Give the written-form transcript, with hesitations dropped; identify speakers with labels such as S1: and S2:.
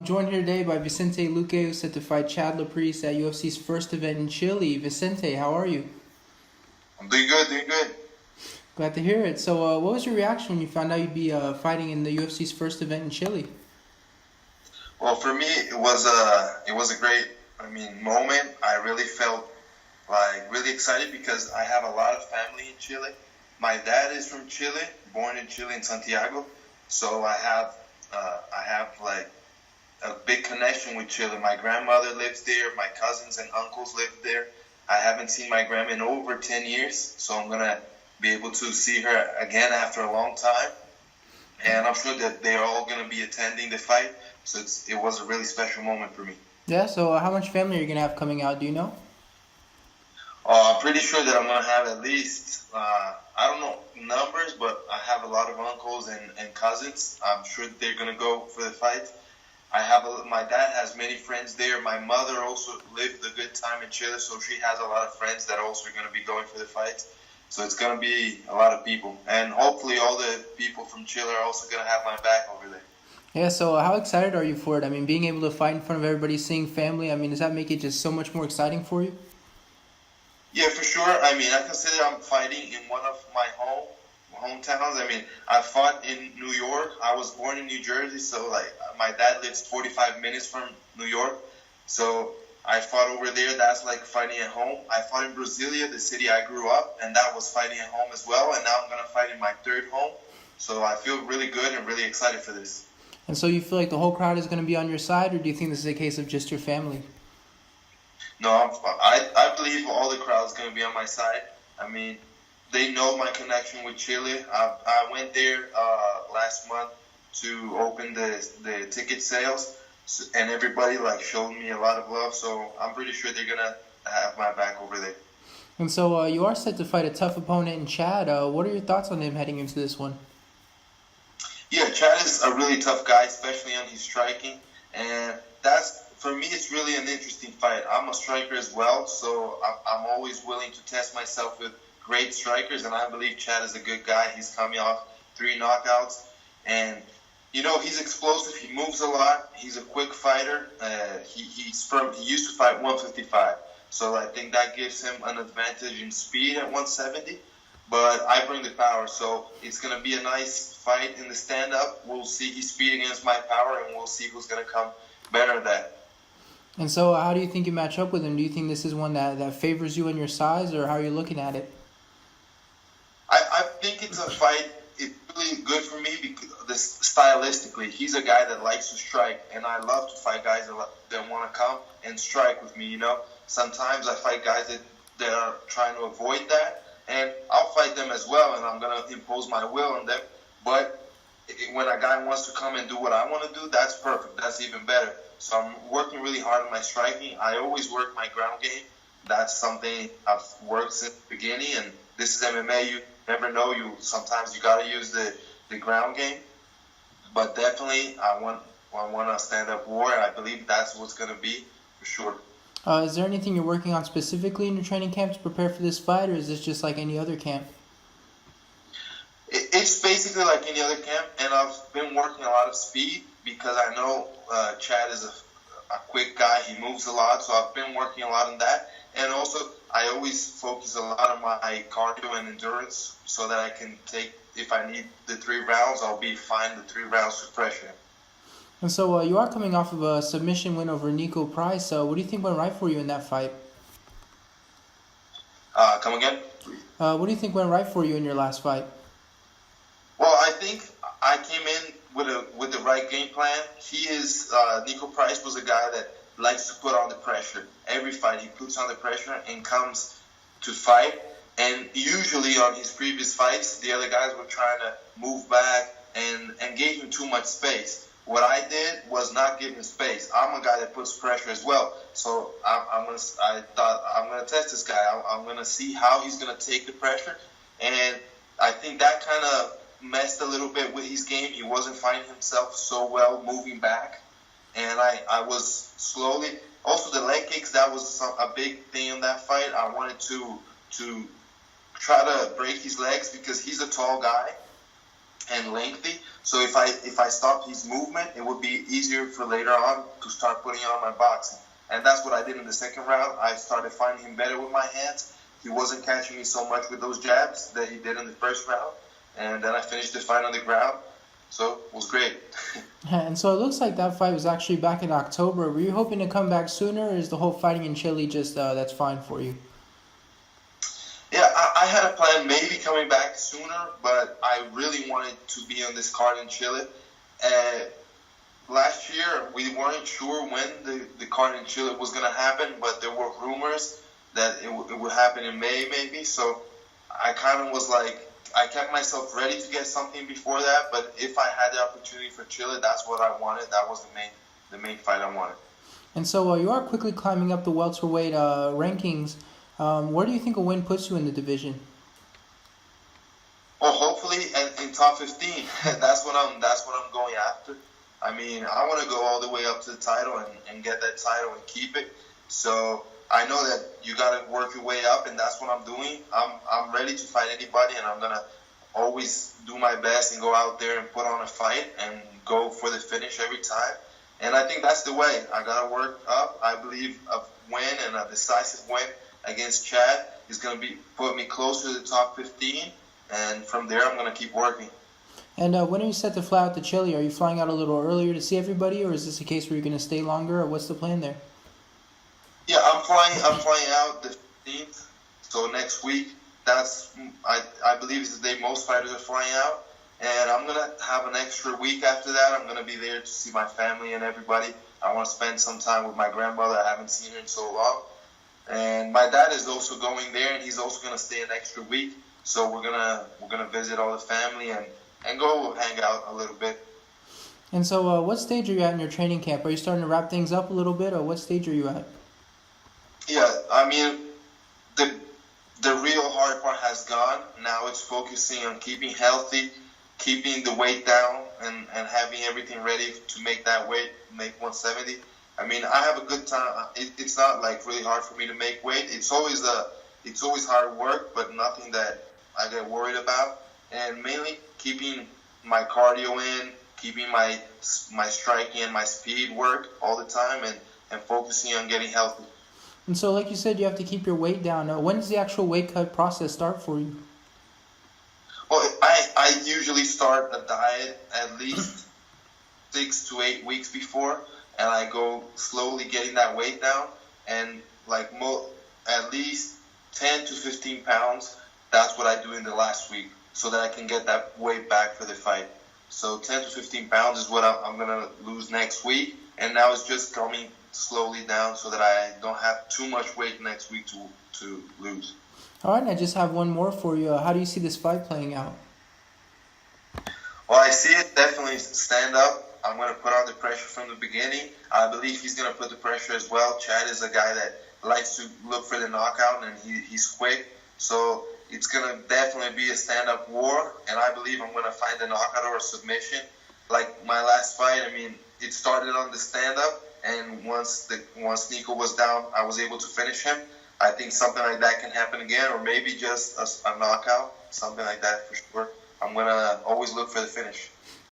S1: Joined here today by Vicente Luque, who's set to fight Chad Laprise at UFC's first event in Chile. Vicente, how are you?
S2: I'm doing good, doing good.
S1: Glad to hear it. So, what was your reaction when you found out you'd be fighting in the UFC's first event in Chile?
S2: Well, for me, it was a great, moment. I really felt really excited because I have a lot of family in Chile. My dad is from Chile, born in Chile in Santiago, so I have a big connection with Chile. My grandmother lives there. My cousins and uncles live there. I haven't seen my grandma in over 10 years, so I'm going to be able to see her again after a long time. And I'm sure that they're all going to be attending the fight, so it was a really special moment for me.
S1: Yeah, so how much family are you going to have coming out, do you know?
S2: I'm pretty sure that I'm going to have at least, I don't know numbers, but I have a lot of uncles and cousins. I'm sure they're going to go for the fight. My dad has many friends there. My mother also lived a good time in Chile, so she has a lot of friends that also are going to be going for the fight. So it's going to be a lot of people. And hopefully all the people from Chile are also going to have my back over there.
S1: Yeah, so how excited are you for it? I mean, being able to fight in front of everybody, seeing family, does that make it just so much more exciting for you?
S2: Yeah, for sure. I consider I'm fighting in one of my hometowns. I fought in New York. I was born in New Jersey, so my dad lives 45 minutes from New York. So I fought over there. That's like fighting at home. I fought in Brasilia, the city I grew up, and that was fighting at home as well. And now I'm gonna fight in my third home. So I feel really good and really excited for this.
S1: And so you feel like the whole crowd is going to be on your side, or do you think this is a case of just your family?
S2: No, I believe all the crowd's going to be on my side. They know my connection with Chile. I went there last month to open the ticket sales, and everybody showed me a lot of love. So I'm pretty sure they're going to have my back over there.
S1: And so you are set to fight a tough opponent in Chad. What are your thoughts on him heading into this one?
S2: Yeah, Chad is a really tough guy, especially on his striking, and for me, it's really an interesting fight. I'm a striker as well, so I'm always willing to test myself with great strikers, and I believe Chad is a good guy. He's coming off 3 knockouts, and he's explosive. He moves a lot. He's a quick fighter. He used to fight 155, so I think that gives him an advantage in speed at 170. But I bring the power, so it's going to be a nice fight in the stand-up. We'll see his speed against my power, and we'll see who's going to come better at that.
S1: And so how do you think you match up with him? Do you think this is one that favors you in your size, or how are you looking at it?
S2: I think it's a fight. It's really good for me because stylistically, he's a guy that likes to strike, and I love to fight guys that want to come and strike with me. Sometimes I fight guys that are trying to avoid that. And I'll fight them as well, and I'm going to impose my will on them. But when a guy wants to come and do what I want to do, that's perfect. That's even better. So I'm working really hard on my striking. I always work my ground game. That's something I've worked since the beginning, and this is MMA. You never know. Sometimes you got to use the ground game. But definitely, I want a stand-up war, and I believe that's what's going to be for sure.
S1: Is there anything you're working on specifically in your training camp to prepare for this fight, or is this just like any other camp?
S2: It's basically like any other camp, and I've been working a lot of speed because I know Chad is a quick guy. He moves a lot, so I've been working a lot on that. And also, I always focus a lot on my cardio and endurance so that I can take, if I need the 3 rounds, I'll be fine the 3 rounds to pressure him.
S1: And so you are coming off of a submission win over Niko Price. What do you think went right for you in that fight?
S2: Come again?
S1: What do you think went right for you in your last fight?
S2: Well, I think I came in with the right game plan. Niko Price was a guy that likes to put on the pressure. Every fight he puts on the pressure and comes to fight. And usually on his previous fights, the other guys were trying to move back and gave him too much space. What I did was not give him space. I'm a guy that puts pressure as well. So I thought I'm gonna test this guy. I'm gonna see how he's gonna take the pressure, and I think that kind of messed a little bit with his game. He wasn't finding himself so well moving back, and I was slowly. Also the leg kicks, that was a big thing in that fight. I wanted to try to break his legs because he's a tall guy and lengthy. So if I stopped his movement, it would be easier for later on to start putting on my boxing. And that's what I did in the second round. I started finding him better with my hands. He wasn't catching me so much with those jabs that he did in the first round. And then I finished the fight on the ground. So it was great.
S1: And so it looks like that fight was actually back in October. Were you hoping to come back sooner, or is the whole fighting in Chile just that's fine for you?
S2: Yeah, I had a plan maybe coming back sooner, but I really wanted to be on this card in Chile. Last year, we weren't sure when the card in Chile was going to happen, but there were rumors that it would happen in May maybe. So I kind of was like, I kept myself ready to get something before that, but if I had the opportunity for Chile, that's what I wanted. That was the main fight I wanted.
S1: And so you are quickly climbing up the welterweight rankings. Where do you think a win puts you in the division?
S2: Well, hopefully in top 15. That's what I'm going after. I mean, I want to go all the way up to the title and get that title and keep it. So I know that you got to work your way up, and that's what I'm doing. I'm ready to fight anybody, and I'm gonna always do my best and go out there and put on a fight and go for the finish every time. And I think that's the way. I gotta work up. I believe a win and a decisive win against Chad is gonna put me closer to the top 15, and from there I'm gonna keep working.
S1: And when are you set to fly out to Chile? Are you flying out a little earlier to see everybody, or is this a case where you're gonna stay longer, or what's the plan there?
S2: Yeah, I'm flying out the 15th, so next week. That's I believe is the day most fighters are flying out, and I'm gonna have an extra week after that. I'm gonna be there to see my family and everybody. I want to spend some time with my grandmother. I haven't seen her in so long, and my dad is also going there, and he's also gonna stay an extra week. So we're gonna visit all the family and go hang out a little bit.
S1: And so, what stage are you at in your training camp? Are you starting to wrap things up a little bit, or what stage are you at?
S2: Yeah, I mean, the real hard part has gone. Now it's focusing on keeping healthy, keeping the weight down, and having everything ready to make that weight, make 170. I mean, I have a good time. It's not like really hard for me to make weight. It's always hard work, but nothing that I get worried about. And mainly keeping my cardio in, keeping my striking and my speed work all the time, and focusing on getting healthy.
S1: And so, like you said, you have to keep your weight down. When does the actual weight cut process start for you?
S2: Well, I usually start a diet at least 6 to 8 weeks before, and I go slowly getting that weight down, and like at least 10 to 15 pounds. That's what I do in the last week, so that I can get that weight back for the fight. So 10 to 15 pounds is what I'm gonna lose next week, and now it's just coming slowly down so that I don't have too much weight next week to lose.
S1: All right, and I just have one more for you. How do you see this fight playing out?
S2: Well, I see it definitely stand up. I'm going to put on the pressure from the beginning. I believe he's going to put the pressure as well. Chad is a guy that likes to look for the knockout, and he's quick. So it's going to definitely be a stand-up war, and I believe I'm going to find a knockout or a submission. Like my last fight, I mean, it started on the stand-up, and once Niko was down, I was able to finish him. I think something like that can happen again, or maybe just a knockout, something like that for sure. I'm going to always look for the finish.